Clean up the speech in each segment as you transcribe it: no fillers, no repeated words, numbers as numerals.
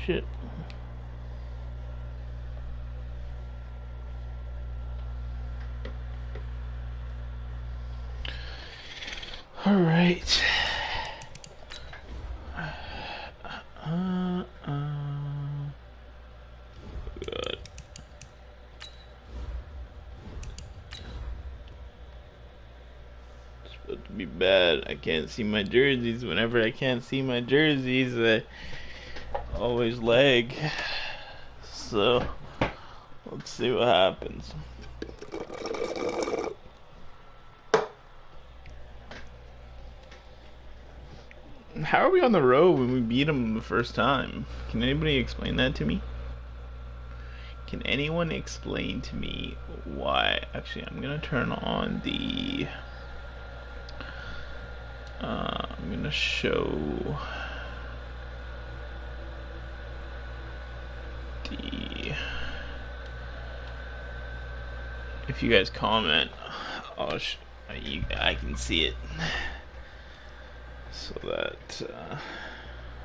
shit. All right. Good. It's supposed to be bad. I can't see my jerseys. Whenever I can't see my jerseys, I always lag. So let's see what happens. How are we on the road when we beat them the first time? Can anybody explain that to me? Can anyone explain to me why? Actually, I'm gonna turn on the I'm gonna show the, if you guys comment, I can see it. So that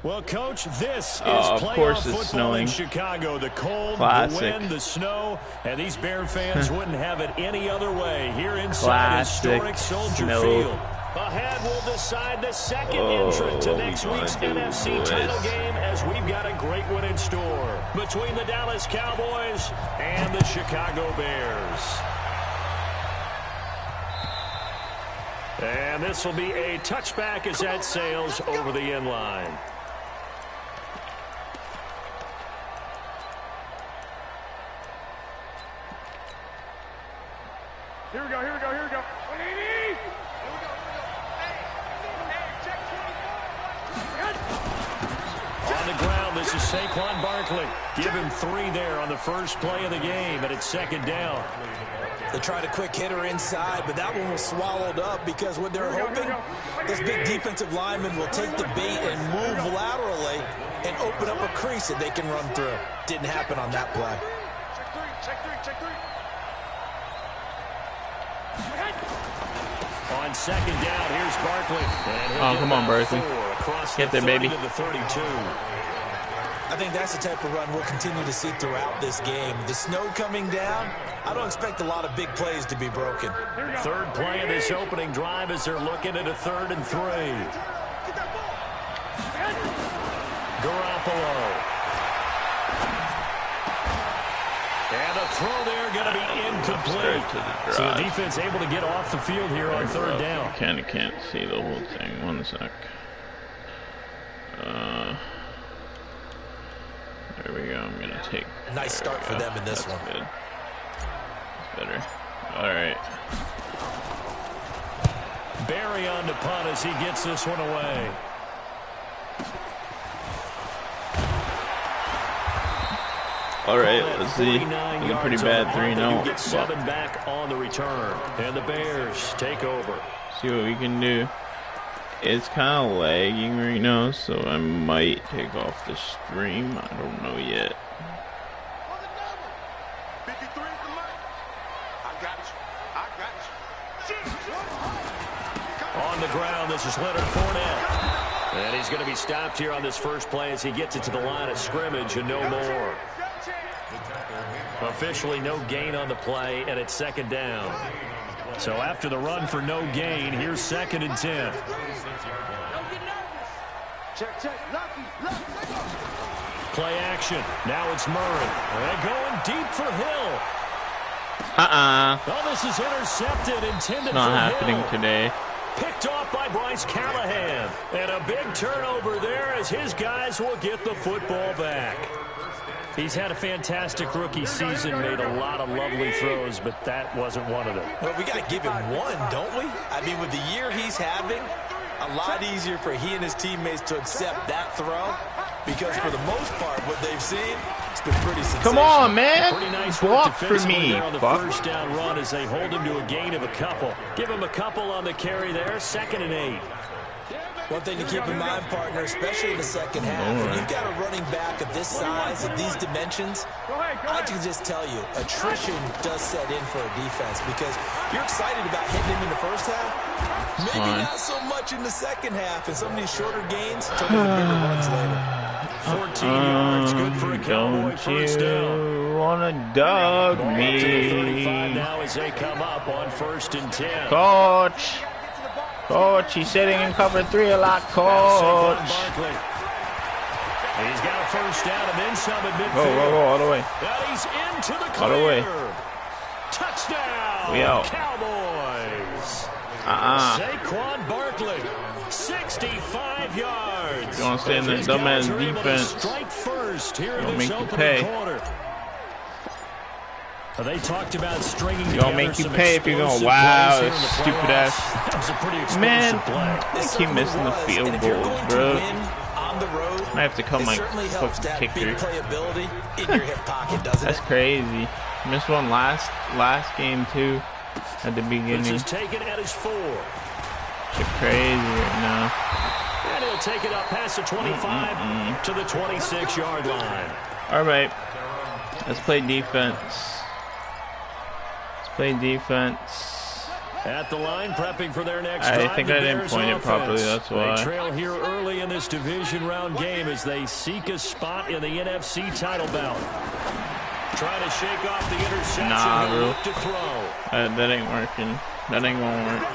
well, Coach, this is of course playoff it's football in snowing. Chicago. The cold, Classic. the wind, the snow, and these Bear fans wouldn't have it any other way here inside historic Soldier Field. Ahead will decide the second entrant to next week's NFC title game, as we've got a great one in store between the Dallas Cowboys and the Chicago Bears. And this will be a touchback as that sails over the end line. Here we go, here we go, here we go. On the ground, this is Saquon Barkley. Give him 3 there on the first play of the game, and it's second down. They tried a quick hitter inside, but that one was swallowed up because what they're hoping, this big defensive lineman will take the bait and move laterally and open up a crease that they can run through. Didn't happen on that play. Check three. On second down, here's Barkley. Oh, come on, Barkley. Get there, baby. To the 32. I think that's the type of run we'll continue to see throughout this game. The snow coming down, I don't expect a lot of big plays to be broken. Third play of this opening drive as they're looking at a 3rd and 3. Garoppolo. And the throw there going to be incomplete. So the defense able to get off the field here on 3rd down. I kind of can't see the whole thing. 1 sec. There we go. I'm gonna take. Nice start for them in this one. Good. That's better. All right. Barry on the punt as he gets this one away. All right. Let's see. Looking pretty bad. 3-0. Get 7 back on the return, and the Bears take over. See what we can do. It's kind of lagging right now, so I might take off the stream. I don't know yet. On the ground, this is Leonard Fournette. And he's going to be stopped here on this first play as he gets it to the line of scrimmage and no more. Officially no gain on the play, and it's second down. So after the run for no gain, here's 2nd and 10. Play action. Now it's Murray. And going deep for Hill. Oh, this is intercepted, intended Not for happening Hill. today. Picked off by Bryce Callahan. And a big turnover there as his guys will get the football back. He's had a fantastic rookie season, made a lot of lovely throws, but that wasn't one of them. Well, we got to give him one, don't we? I mean, with the year he's having, a lot easier for he and his teammates to accept that throw, because for the most part, what they've seen, it's been pretty sensational. Come on, man. Pretty nice Block work for me. there on the Fuck. first down run as they hold him to a gain of a couple. Give him a couple on the carry there, 2nd and 8. One thing to keep in mind, partner, especially in the second half, when you've got a running back of this size, of these dimensions, I can just tell you, attrition does set in for a defense because you're excited about hitting him in the first half, maybe not so much in the second half, and some of these shorter gains turn into bigger runs later. 14 yards, good for a Cowboy first down. You wanna dog me? To the 35 now as they come up on 1st and 10. Coach, he's sitting in cover 3 a lot, Coach. He's got a first down and then some at midfield. Go, all the way. And he's into the clear. All the way. Touchdown, We out. Cowboys. Saquon Barkley, 65 yards. You want to stay in the dumbass defense, Strike first here in gonna this make you opening pay. quarter. They talked about stringing You're gonna make you pay if you're gonna, wow, this stupid ass. That was a pretty explosive Man, play. I keep missing the field goals, bro. I have to cut my fucking kicker. In your hip pocket, doesn't That's crazy. Missed one last game too, at the beginning. This is taken at his 4. Shit crazy right now. And he'll take it up past the 25 to the 26-yard line. All right, let's play defense. At the line, prepping for their next I drive. think I didn't point it properly, that's why. They trail here early in this division round game as they seek a spot in the NFC title bout. Trying to shake off the interception. Nah, He'll bro. look to throw. That ain't working. That ain't gonna work.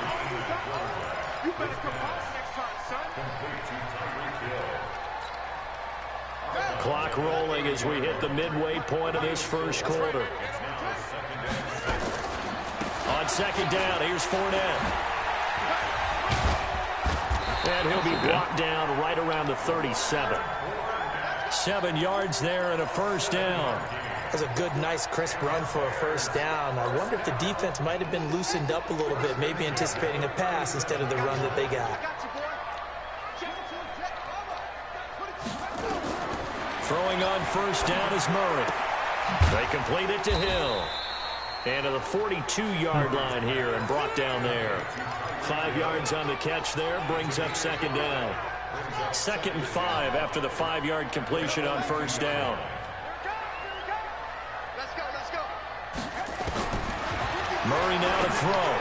Clock rolling as we hit the midway point of this first quarter. On 2nd down, here's Fournette. And he'll be brought down right around the 37. 7 yards there and a first down. That's a good, nice, crisp run for a first down. I wonder if the defense might have been loosened up a little bit, maybe anticipating a pass instead of the run that they got. Throwing on first down is Murray. They complete it to Hill. And to the 42-yard line here and brought down there. 5 yards on the catch there, brings up 2nd down. 2nd and 5 after the 5-yard completion on first down. Murray now to throw.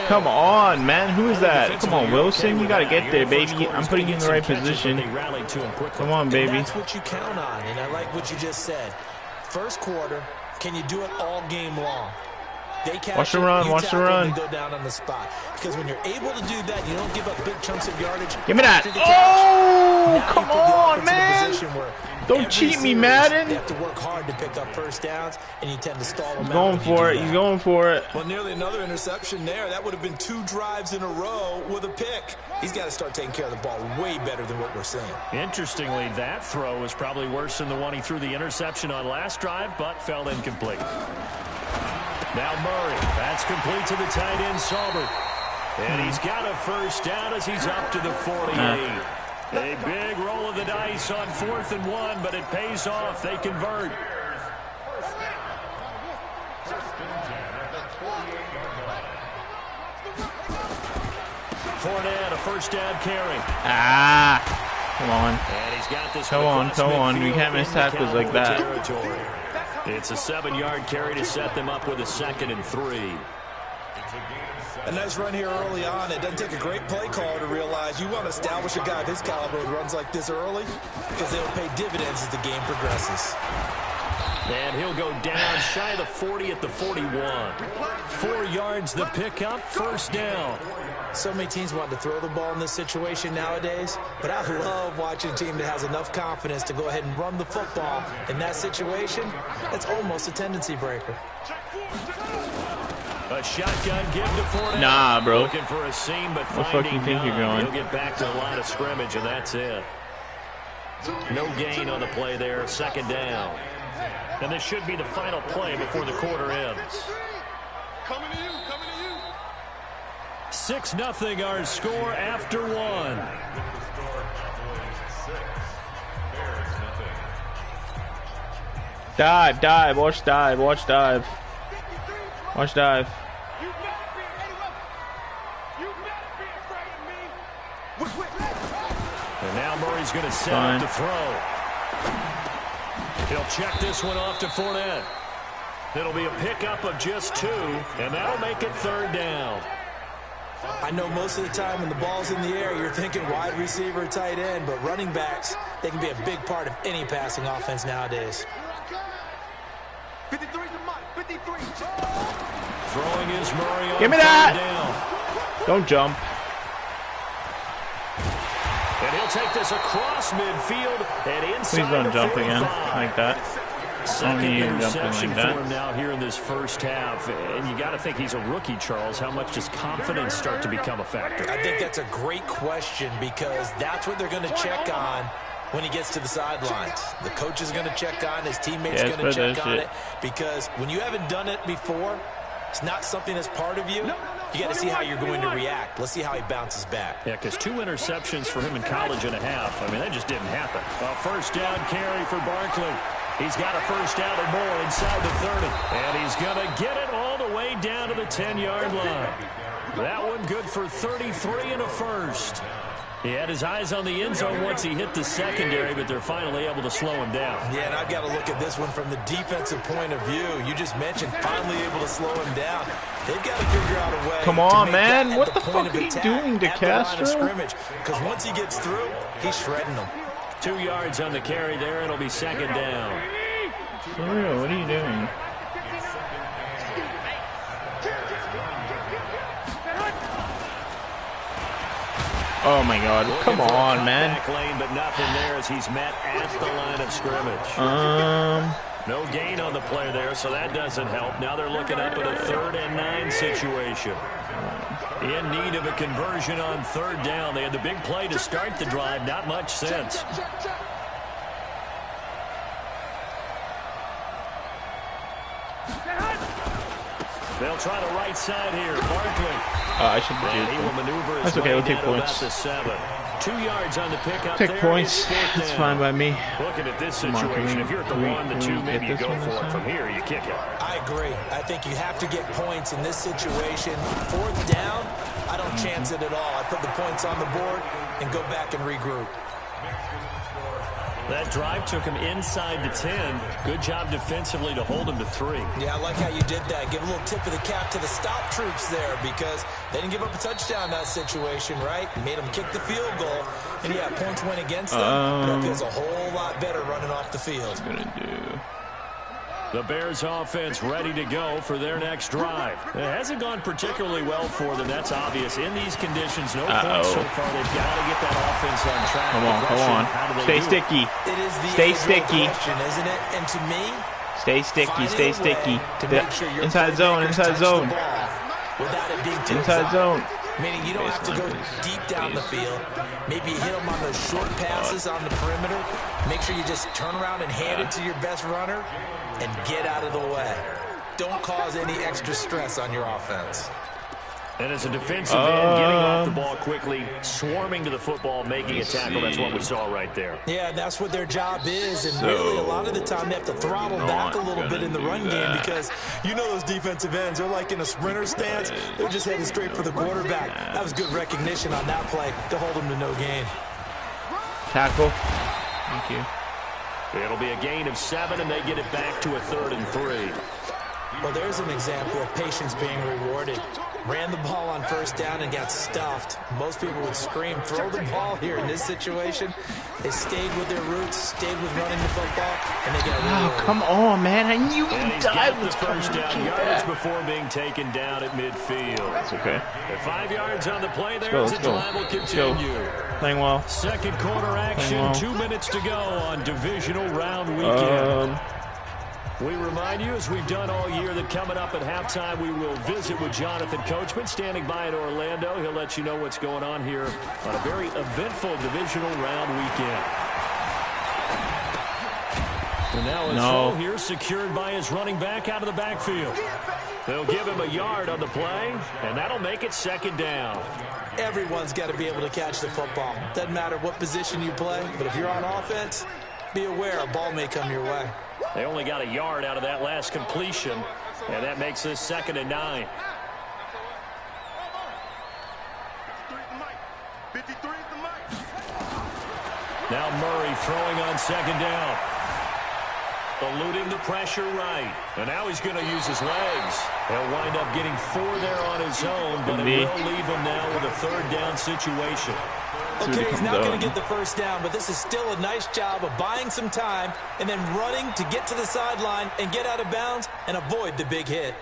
Come on, man. Who is that? Come on, Wilson. You gotta get there, baby. I'm putting you in the right position. Come on, baby. And that's what you count on, and I like what you just said. First quarter, can you do it all game long? They Watch the run, watch the run. Go down on the spot. Because when you're able to do that, you don't give up big chunks of yardage. Give me that. Oh, come on, man. Don't cheat me, Madden. They have to work hard to pick up first downs, and you tend to stall them out. He's going for it. He's going for it. Well, nearly another interception there. That would have been 2 drives in a row with a pick. He's got to start taking care of the ball way better than what we're seeing. Interestingly, that throw was probably worse than the one he threw the interception on last drive, but fell incomplete. Now Murray, that's complete to the tight end, Saubert. And he's got a first down as he's up to the 48. A big roll of the dice on 4th and 1, but it pays off. They convert. Fournette, a first down carry. Come on. And he's got this. Come on. We can't miss tackles like that. Territory. It's a 7-yard carry to set them up with a 2nd and 3. A nice run here early on. It doesn't take a great play caller to realize you want to establish a guy of his caliber who runs like this early because they'll pay dividends as the game progresses. And he'll go down shy of the 40 at the 41. 4 yards the pickup, first down. So many teams want to throw the ball in this situation nowadays, but I love watching a team that has enough confidence to go ahead and run the football. In that situation, that's almost a tendency breaker. A shotgun give to Fournette. Nah, bro. Looking for a seam, but Where the fuck you think you're going? He'll get back to the line of scrimmage, and that's it. No gain on the play there, 2nd down. And this should be the final play before the quarter ends. Coming to you, coming to you. 6-0 our score after 1. Dive. Watch dive. Watch dive. And now Murray's going to set up to throw. He'll check this one off to Fournette. It'll be a pickup of just 2, and that'll make it 3rd down. I know most of the time when the ball's in the air, you're thinking wide receiver, tight end, but running backs, they can be a big part of any passing offense nowadays. 53 to Mike. 53. Throwing is Murray on Give me that! down. Don't jump. And he'll take this across midfield and inside. Please don't the jump 45. again like that. Second Only interception jumping like for him that. now here in this first half. And you got to think he's a rookie, Charles. How much does confidence start to become a factor? I think that's a great question because that's what they're going to check on when he gets to the sidelines. The coach is going to check on, his teammates are going to check on it, because when you haven't done it before, it's not something that's part of you. You got to see how you're going to react. Let's see how he bounces back. Yeah, because 2 interceptions for him in college and a half. I mean, that just didn't happen. A first down carry for Barkley. He's got a first down or more inside the 30. And he's going to get it all the way down to the 10-yard line. That one good for 33 and a first. He had his eyes on the end zone once he hit the secondary, but they're finally able to slow him down. Yeah, and I've got to look at this one from the defensive point of view. You just mentioned finally able to slow him down. They've got to figure out a way. Come on, man. What the fuck are you doing to Castro? Because once he gets through, he's shredding them. 2 yards on the carry there. It'll be second down. For real, what are you doing? Oh my God! Come on, man. Back lane, but nothing there as he's met at the line of scrimmage. No gain on the play there, so that doesn't help. Now they're looking up at a 3rd and 9 situation. In need of a conversion on 3rd down. They had the big play to start the drive. Not much sense. They'll try the right side here. Barkley. I should be And he will maneuver his That's okay, way we'll take down to points. about the 7. 2 yards on the pickup. Take there. points. It's 4th That's down. fine by me. Looking at this Come on, situation, if you're at the 1, the 2, maybe you get this go one for this it. time? From here, you kick it. I agree. I think you have to get points in this situation. 4th down, I don't chance it at all. I put the points on the board and go back and regroup. That drive took him inside the 10. Good job defensively to hold him to 3. Yeah, I like how you did that. Give a little tip of the cap to the stop troops there because they didn't give up a touchdown in that situation, right? Made them kick the field goal. And, yeah, points went against them. But it feels a whole lot better running off the field. What am I gonna do? The Bears offense ready to go for their next drive. It hasn't gone particularly well for them. That's obvious. In these conditions, no points so far. They've got to get that offense on track. Come on, come on. Stay sticky. It is the Stay age-old sticky. question, isn't it? And to me, Stay sticky. Stay sticky. to make sure your Inside zone. playmakers Inside touch the zone. ball without it being too Inside exotic. zone. Meaning you don't have to go deep down the field. Maybe hit them on those short passes on the perimeter. Make sure you just turn around and hand it to your best runner and get out of the way. Don't cause any extra stress on your offense. And as a defensive end, getting off the ball quickly, swarming to the football, making a tackle. That's what we saw right there. Yeah, that's what their job is. And really, a lot of the time, they have to throttle back a little bit in the run game because you know those defensive ends, they're like in a sprinter stance. They're just heading straight for the quarterback. That was good recognition on that play to hold them to no gain. Tackle. Thank you. It'll be a gain of 7, and they get it back to a 3rd and 3. Well, there's an example of patience being rewarded. Ran the ball on 1st down and got stuffed. Most people would scream, throw the ball here. In this situation, they stayed with their roots, stayed with running the football, and they got rewarded. Oh, come on, man. I knew And he he's died got the was first coming. down yardage before being taken down at midfield. That's okay. At 5 yards on the play there Let's as go, the let's drive go. will Let's go. continue. Playing well. Second quarter action, well. 2 minutes to go on divisional round weekend. We remind you, as we've done all year, that coming up at halftime, we will visit with Jonathan Coachman, standing by in Orlando. He'll let you know what's going on here on a very eventful divisional round weekend. And now it's full here, secured by his running back out of the backfield. They'll give him a yard on the play, and that'll make it 2nd down. Everyone's got to be able to catch the football. Doesn't matter what position you play, but if you're on offense, be aware a ball may come your way. They only got a yard out of that last completion, and that makes this 2nd and 9. 53 is the mic. Now Murray throwing on 2nd down. eluding the pressure right. And now he's going to use his legs. He'll wind up getting 4 there on his own, but it will leave him now with a 3rd down situation. Okay, he's not going to get the first down, but this is still a nice job of buying some time and then running to get to the sideline and get out of bounds and avoid the big hit.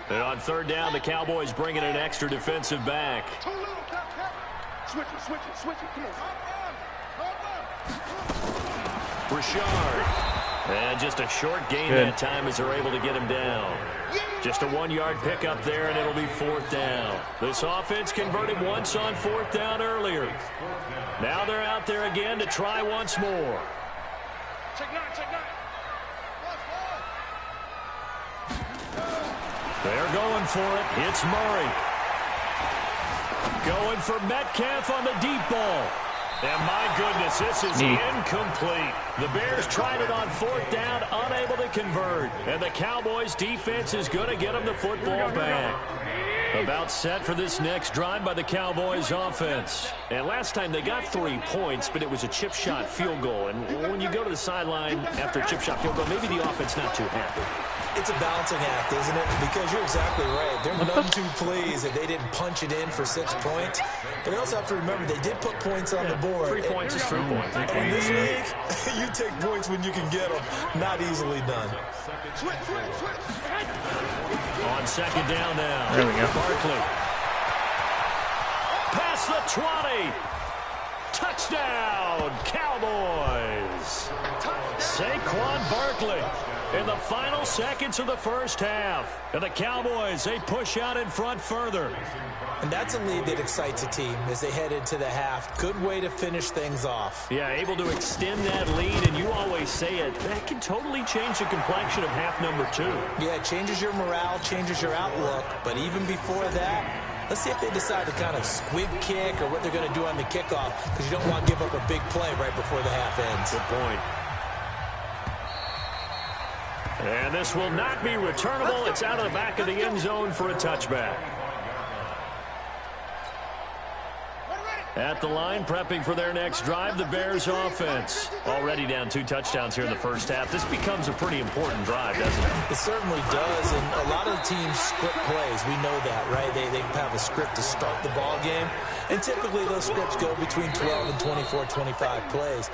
And on 3rd down, the Cowboys bring in an extra defensive back. Switch it, come on. Richard. And just a short gain that time as they're able to get him down. Just a 1-yard pickup there, and it'll be 4th down. This offense converted once on 4th down earlier. Now they're out there again to try once more. Check 9. They're going for it. It's Murray. Going for Metcalf on the deep ball. And my goodness, this is incomplete. The Bears tried it on 4th down, unable to convert. And the Cowboys defense is going to get them the football back. About set for this next drive by the Cowboys offense. And last time they got 3 points, but it was a chip shot field goal. And when you go to the sideline after a chip shot field goal, maybe the offense not too happy. It's a balancing act, isn't it? Because you're exactly right. They're none too pleased that they didn't punch it in for 6 points. But they also have to remember they did put points on the board. 3 points is 3 points. In this league, you take points when you can get them. Not easily done. Switch. On 2nd down now. There we go. Barkley. Past the 20. Touchdown, Cowboys. Saquon Barkley in the final seconds of the first half. And the Cowboys, they push out in front further. And that's a lead that excites a team as they head into the half. Good way to finish things off. Yeah, able to extend that lead, and you always say it, that can totally change the complexion of half number 2. Yeah, it changes your morale, changes your outlook. But even before that, let's see if they decide to kind of squib kick or what they're going to do on the kickoff, because you don't want to give up a big play right before the half ends. Good point. And this will not be returnable. It's out of the back of the end zone for a touchback. At the line, prepping for their next drive, the Bears offense. Already down 2 touchdowns here in the first half. This becomes a pretty important drive, doesn't it? It certainly does, and a lot of the teams script plays. We know that, right? They have a script to start the ball game, and typically those scripts go between 12 and 24, 25 plays.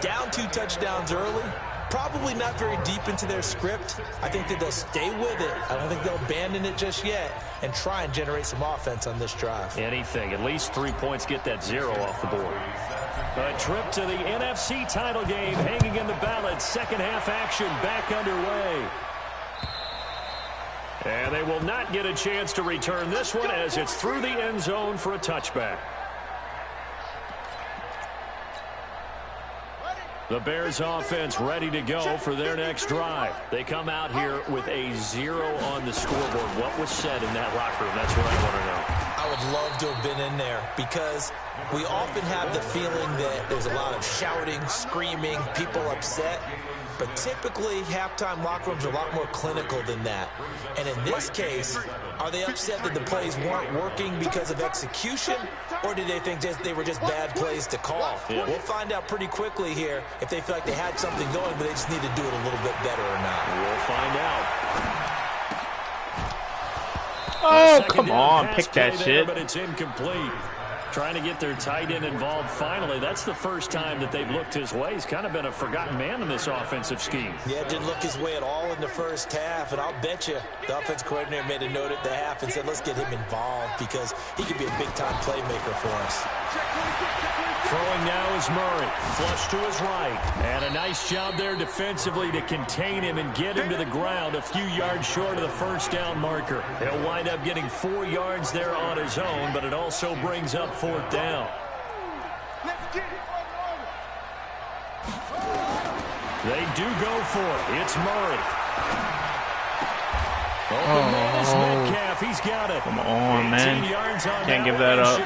Down 2 touchdowns early, probably not very deep into their script. I think that they'll stay with it. I don't think they'll abandon it just yet and try and generate some offense on this drive. Anything. At least 3 points, get that 0 off the board. A trip to the NFC title game hanging in the balance. Second half action back underway. And they will not get a chance to return this one as it's through the end zone for a touchback. The Bears offense ready to go for their next drive. They come out here with a 0 on the scoreboard. What was said in that locker room? That's what I want to know. I would love to have been in there because we often have the feeling that there's a lot of shouting, screaming, people upset. But typically, halftime locker rooms are a lot more clinical than that. And in this case, are they upset that the plays weren't working because of execution, or do they think they were just bad plays to call? Yeah. We'll find out pretty quickly here if they feel like they had something going, but they just need to do it a little bit better or not. We'll find out. Oh, come on, pick that shit. But it's incomplete. Trying to get their tight end involved finally. That's the first time that they've looked his way. He's kind of been a forgotten man in this offensive scheme. Yeah, didn't look his way at all in the first half, and I'll bet you the offense coordinator made a note at the half and said, let's get him involved because he could be a big-time playmaker for us. Throwing now is Murray. Flush to his right. And a nice job there defensively to contain him and get him to the ground a few yards short of the first down marker. He'll wind up getting 4 yards there on his own, but it also brings up 4th down. They do go for it. It's Murray. Open man is Metcalf. He's got it. Come on, man. Can't give that up.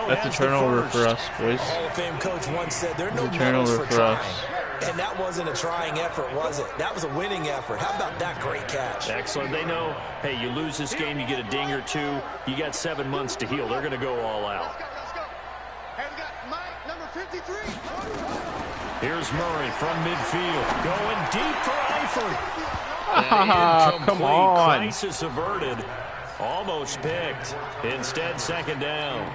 That's a turnover for us, boys. Hall of Fame coach once said, there are no medals for trying. And that wasn't a trying effort, was it? That was a winning effort. How about that great catch? Excellent. They know, hey, you lose this game, you get a ding or 2. You got 7 months to heal. They're going to go all out. Let's go. And we got Mike, number 53. Here's Murray from midfield. Going deep for Eifert. Come on. Crisis averted. Almost picked. Instead, second down.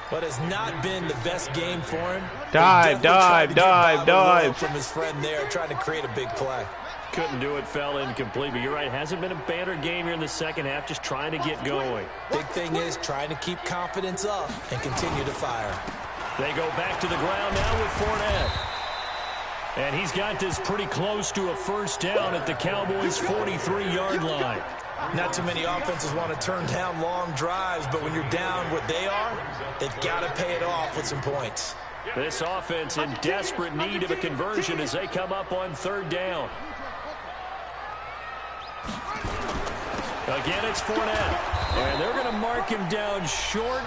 But has not been the best game for him. Dive. From his friend there, trying to create a big play. Couldn't do it, fell incomplete. But you're right, hasn't been a banner game here in the second half, just trying to get going. Big thing is trying to keep confidence up and continue to fire. They go back to the ground now with Fournette. And he's got this pretty close to a first down at the Cowboys' 43-yard line. Not too many offenses want to turn down long drives, but when you're down what they are, they've got to pay it off with some points. This offense in desperate need of a conversion as they come up on third down. Again, it's Fournette. And they're going to mark him down short,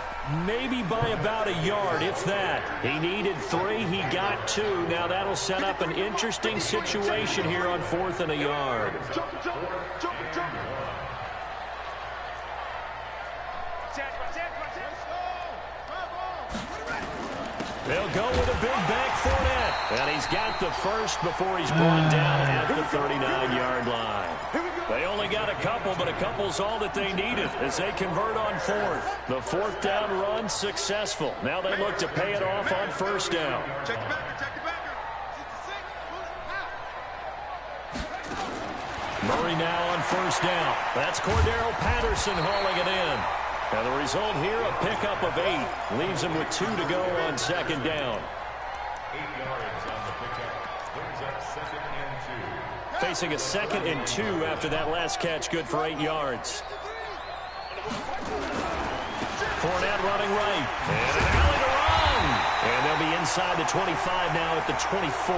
maybe by about a yard, if that. He needed 3, he got 2. Now that'll set up an interesting situation here on 4th and a yard. They'll go with a big back Fournette. And he's got the first before he's brought down at the 39-yard line. They only got a couple, but a couple's all that they needed as they convert on 4th. The 4th down run successful. Now they look to pay it off on first down. Murray now on first down. That's Cordero Patterson hauling it in. And the result here, a pickup of 8. Leaves him with 2 to go on second down. 8 yards on the pickup. Brings up 2nd and 2. Facing a 2nd and 2 after that last catch, good for 8 yards. Fournette running right. And an alley to run. And they'll be inside the 25 now at the 24.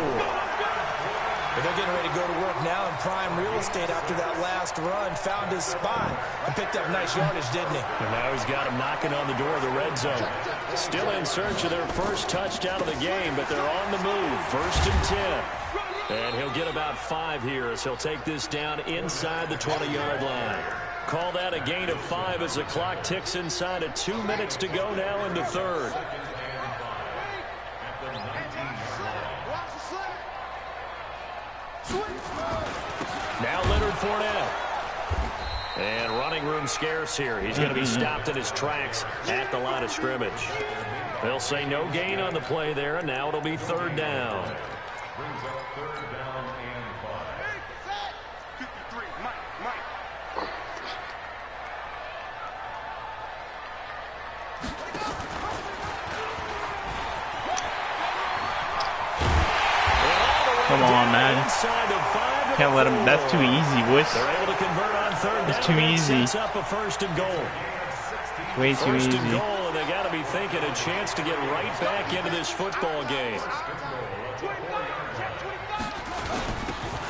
But they're getting ready to go to work now in prime real estate after that last run. Found his spot and picked up nice yardage, didn't he? And now he's got him knocking on the door of the red zone. Still in search of their first touchdown of the game, but they're on the move. 1st and 10. And he'll get about 5 here as he'll take this down inside the 20-yard line. Call that a gain of 5 as the clock ticks inside of 2 minutes to go now in the 3rd. Now Leonard Fournette. And running room scarce here. He's going to be stopped in his tracks at the line of scrimmage. They'll say no gain on the play there, and now it'll be 3rd down. Brings up 3rd down and 5. 53, Mike. Come on, man. Can't let him. That's too easy, boys. They're able to convert on 3rd down. It's too easy. Sets up a 1st and goal. Way too easy. 1st and goal, and they got to be thinking a chance to get right back into this football game.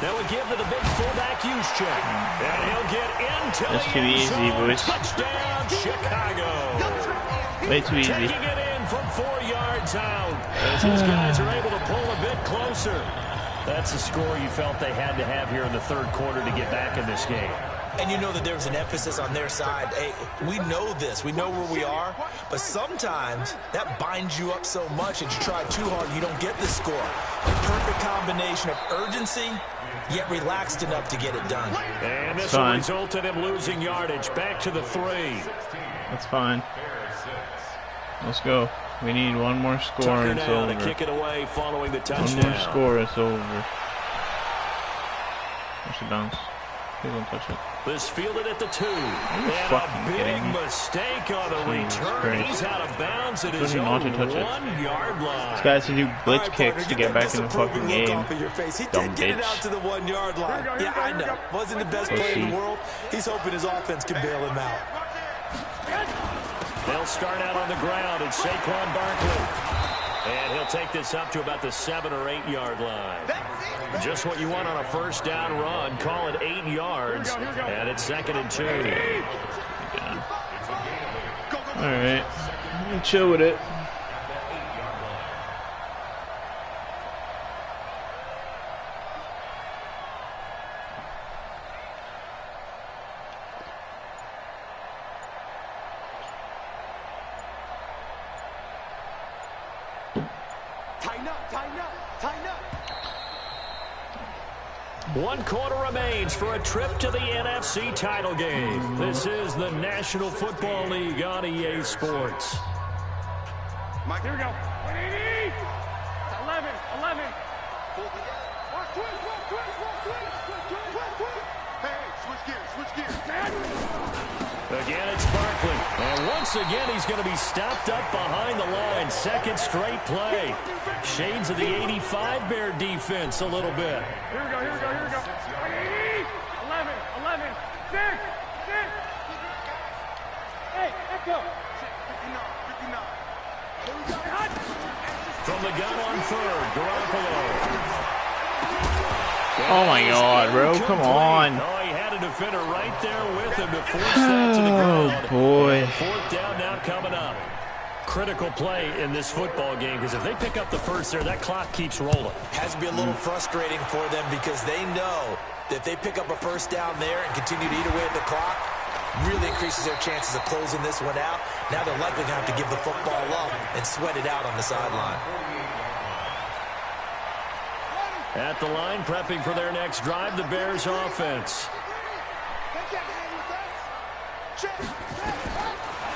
Now we give to the big fullback use check. And he'll get into That's too easy, boys. Touchdown, Chicago. Way too easy. Taking it in from 4 yards out. As these guys are able to pull a bit closer. That's a score you felt they had to have here in the 3rd quarter to get back in this game. And you know that there's an emphasis on their side. Hey, we know this. We know where we are. But sometimes that binds you up so much that you try too hard and you don't get the score. A perfect combination of urgency, yet relaxed enough to get it done. And this will result in him losing yardage. Back to the 3. That's fine. Let's go. We need one more score Tucker and it's now over. to kick it away following the touchdown. One more score, it's over. Watch it bounce. Please don't touch it. This fielded at the 2. Are you And fucking a kidding big me? mistake on the return. Christ. He's out of bounds at his Doesn't own want to touch it. 1-yard line. This guy has to do blitz kicks to get back in the fucking game. Off of your face. He Dumb did get it bitch. out to the 1-yard line. Yeah, I know. Wasn't the best player in the world. He's hoping his offense can bail him out. They'll start out on the ground. It's Saquon Barkley. And he'll take this up to about the 7 or 8 yard line. Just what you want on a first down run. Call it 8 yards. And it's 2nd and 2. All right. Chill with it. Tighten up, tighten up. 1 quarter remains for a trip to the NFC title game. This is the National Football League on EA Sports. Mike, here we go. 180. 11. Hey, switch gears. Again, it's Barkley. And once again, he's going to be stopped up behind the line. Second straight play. Shades of the 85 Bear defense a little bit. Here we go. 180. 11. 6. Hey, echo. 59. From the gun on third, Garoppolo. Oh my God, bro, come on. Oh, he had a defender right there with him to force that to the ground. Oh boy. 4th down now coming up. Critical play in this football game, because if they pick up the first there, that clock keeps rolling. Has to be a little frustrating for them because they know that if they pick up a first down there and continue to eat away at the clock, really increases their chances of closing this one out. Now they're likely going to have to give the football up and sweat it out on the sideline. At the line, prepping for their next drive, the Bears offense.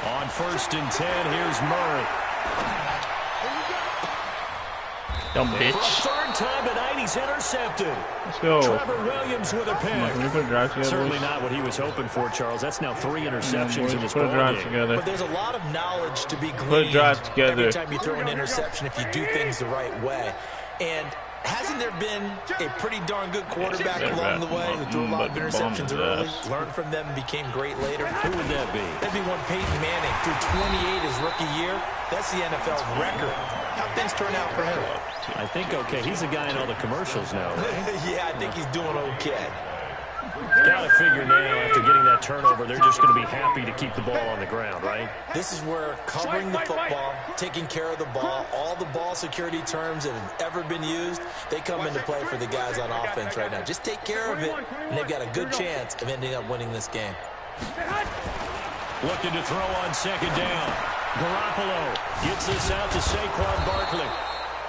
On 1st and 10, here's Murray. Dumb bitch. For a 3rd time tonight, he's intercepted. Let's go. Trevor Williams with a pick. Can we put a drive together? Certainly not what he was hoping for, Charles. That's now 3 interceptions in this put a drive ball game. together. But there's a lot of knowledge to be gleaned Put a drive together. every time you throw an interception if you do things the right way. And hasn't there been a pretty darn good quarterback along the way who threw a lot of interceptions early, learned from them, and became great later? Who would that be? That'd be one Peyton Manning. Threw 28 his rookie year. That's the NFL record. How things turn out for him? I think okay. He's a guy in all the commercials now, right? Yeah, I think he's doing okay. Got to figure now, after getting that turnover, they're just going to be happy to keep the ball on the ground, right? This is where covering the football, taking care of the ball, all the ball security terms that have ever been used, they come into play for the guys on offense right now. Just take care of it, and they've got a good chance of ending up winning this game. Looking to throw on 2nd down. Garoppolo gets this out to Saquon Barkley.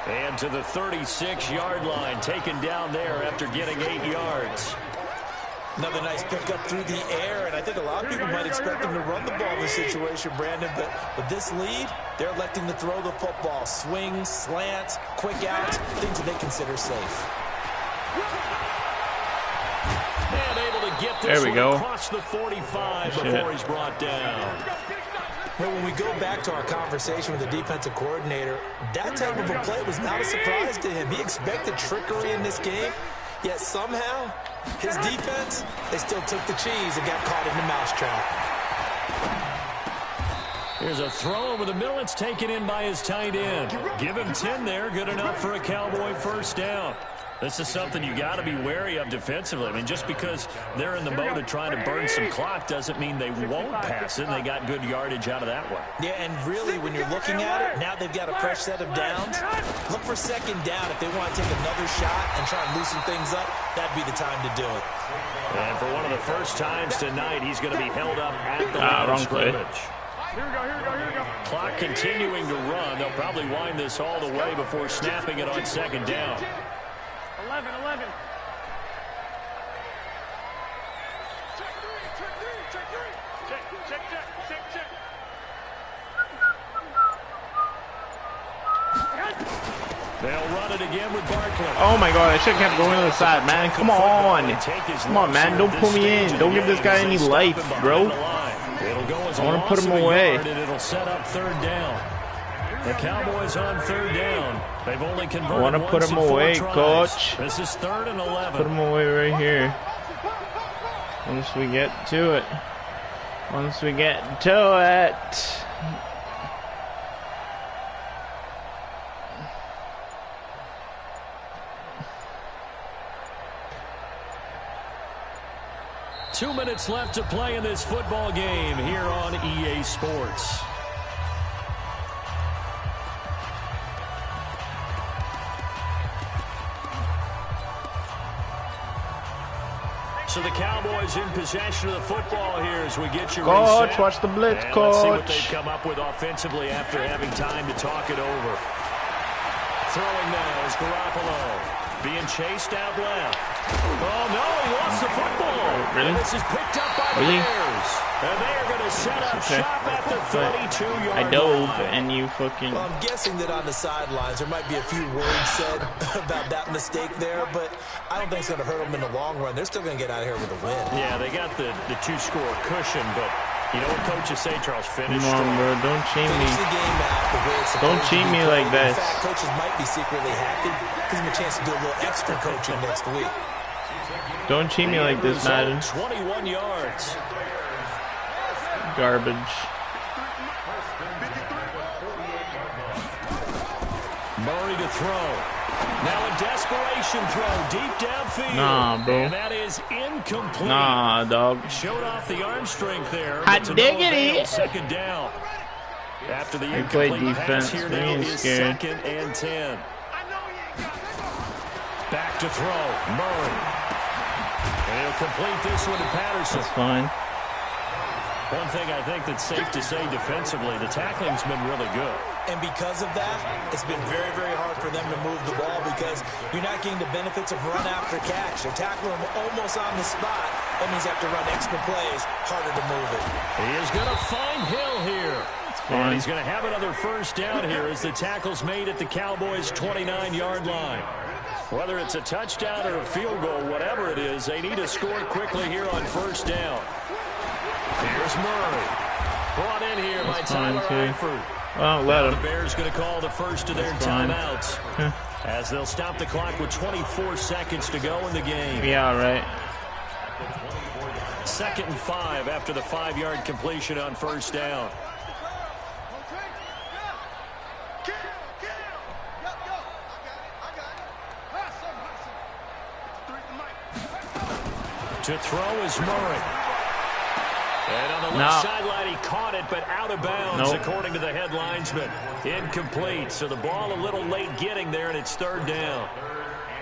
And to the 36-yard line, taken down there after getting 8 yards. Another nice pickup through the air, and I think a lot of people might expect them to run the ball in this situation, Brandon, but with this lead, they're electing to throw the football. Swings, slants, quick outs, things that they consider safe. And able to get this there we go. Across the 45 before he's brought down. Well, when we go back to our conversation with the defensive coordinator, that type of a play was not a surprise to him. He expected trickery in this game, yet somehow his defense, they still took the cheese and got caught in the mousetrap. Here's a throw over the middle. It's taken in by his tight end. Give him 10 there. Good enough for a Cowboy first down. This is something you got to be wary of defensively. I mean, just because they're in the mode of trying to burn some clock doesn't mean they won't pass it. And they got good yardage out of that one. Yeah, and really, when you're looking at it, now they've got a fresh set of downs. Look for 2nd down. If they want to take another shot and try and loosen things up, that'd be the time to do it. And for one of the first times tonight, he's going to be held up at the line of scrimmage. Here we go. Clock continuing to run. They'll probably wind this all the way before snapping it on 2nd down. 11. Check. They'll run it again with Barkley. Oh my God, I should have kept going to the side, man. Come on, man. Don't pull me in. Don't give this guy any life, bro. I want to put him away. It'll set up 3rd down. The Cowboys on 3rd down. They've only converted. I want to put him away, coach. This is 3rd and 11. Put him away right here. Once we get to it. 2 minutes left to play in this football game here on EA Sports. So the Cowboys in possession of the football here as we get you Coach, reset. watch the blitz, Let's see what coach. they've come up with offensively after having time to talk it over. throwing now is Garoppolo. Being chased out left. Oh, no, he lost the football. Really? And this is picked up by the Bears. And they are going to set up shop at the 32-yard line. I dove, and you fucking... Well, I'm guessing that on the sidelines there might be a few words said about that mistake there, but I don't think it's going to hurt them in the long run. They're still going to get out of here with a win. Yeah, they got the two-score cushion, but you know what coaches say, Charles? Finish Come on, bro. Don't cheat me. The game out the way it's Don't cheat me like this. In fact, coaches might be secretly happy. Gives them a chance to do a little extra coaching next week. Don't cheat me like this, Madden. 21 yards. Garbage. Murray to throw. Now a desperation throw deep downfield. Nah, bro. And that is incomplete. Nah, dog. Showed off the arm strength there. Hot diggity. Second down. After the We play incomplete defense. pass here We now ain't is scared. 2nd and 10. Back to throw. Murray. And he'll complete this one to Patterson. That's fine. One thing I think that's safe to say defensively, the tackling's been really good. And because of that, it's been very, very hard for them to move the ball because you're not getting the benefits of run after catch. They're tackling them almost on the spot. That means they have to run extra plays, harder to move it. He is going to find Hill here. Fine. And he's going to have another first down here as the tackle's made at the Cowboys' 29-yard line. Whether it's a touchdown or a field goal, whatever it is, they need to score quickly here on first down. Here's Murray. Brought in here by Tyler Eifert. Well, let him. The Bears going to call the first of their timeouts as they'll stop the clock with 24 seconds to go in the game. Yeah, all right. 2nd and 5 after the 5-yard completion on first down. To throw is Murray. And on the left sideline, he caught it, but out of bounds, according to the head linesman. Incomplete, so the ball a little late getting there, and it's 3rd down.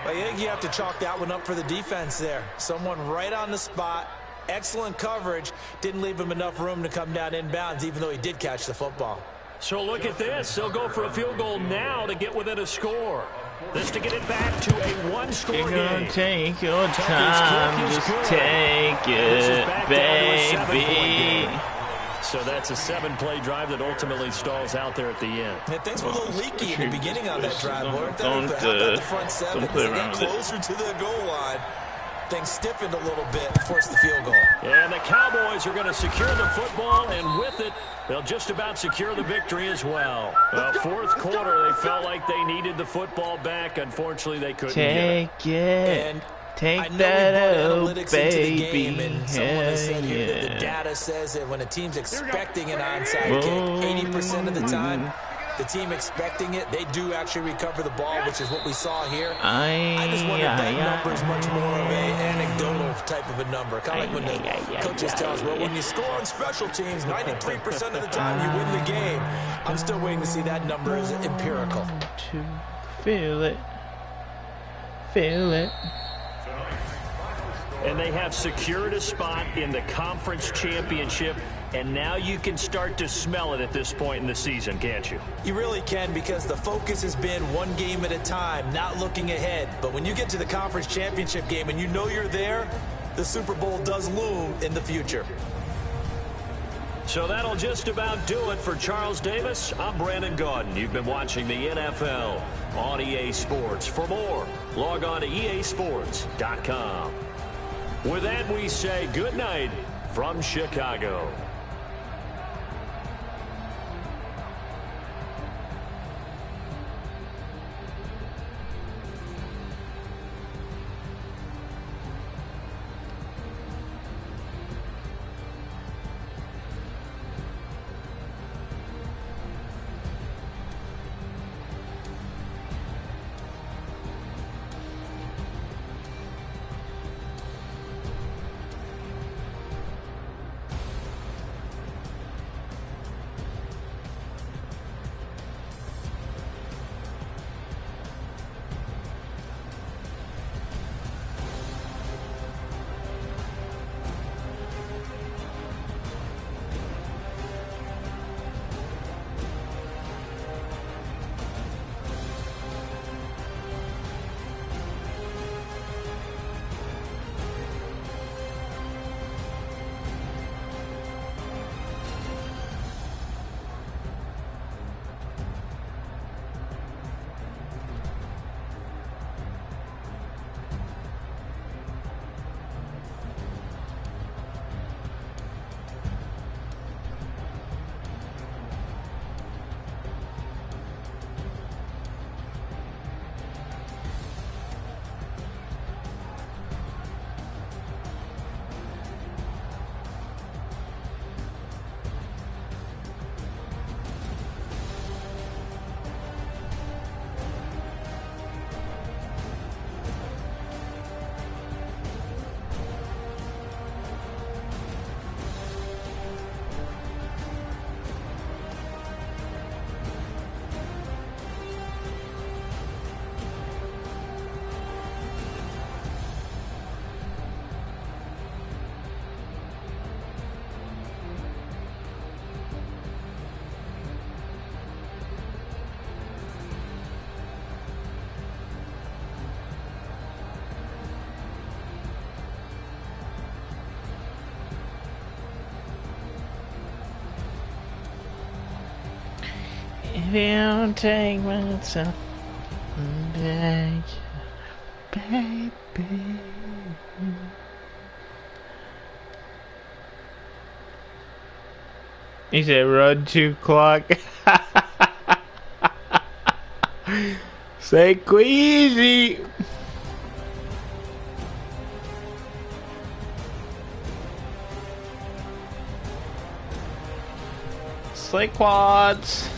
Well, I think you have to chalk that one up for the defense there. Someone right on the spot, excellent coverage, didn't leave him enough room to come down inbounds, even though he did catch the football. So look at this. They'll go for a field goal now to get within a score. This to get it back to a one-score game. You're gonna take your time, just take it, baby. So that's a 7-play drive that ultimately stalls out there at the end. Yeah, things were a little leaky in the beginning on that drive, weren't they? Don't the front 7 as they got closer to the goal line. Things stiffened a little bit, forced the field goal. And the Cowboys are going to secure the football, and with it, they'll just about secure the victory as well. Fourth quarter, they felt like they needed the football back. Unfortunately, they couldn't take get it. And take that out, baby. Into the game, and someone has said here that the data says that when a team's expecting an onside kick, 80% of the time, the team expecting it, they do actually recover the ball, which is what we saw here. I just wonder if that number is much more of an anecdotal type of a number. Kind of like when the coaches tell us, well, when you score on special teams, 93% of the time you win the game. I'm still waiting to see that number is empirical. To feel it. Feel it. And they have secured a spot in the conference championship, and now you can start to smell it at this point in the season, can't you? You really can, because the focus has been one game at a time, not looking ahead. But when you get to the conference championship game and you know you're there, the Super Bowl does loom in the future. So that'll just about do it for Charles Davis. I'm Brandon Gaudin. You've been watching the NFL on EA Sports. For more, log on to easports.com. With that, we say good night from Chicago. If you don't take myself back, baby. He said, run 2 o'clock. Say Queasy. Slay quads.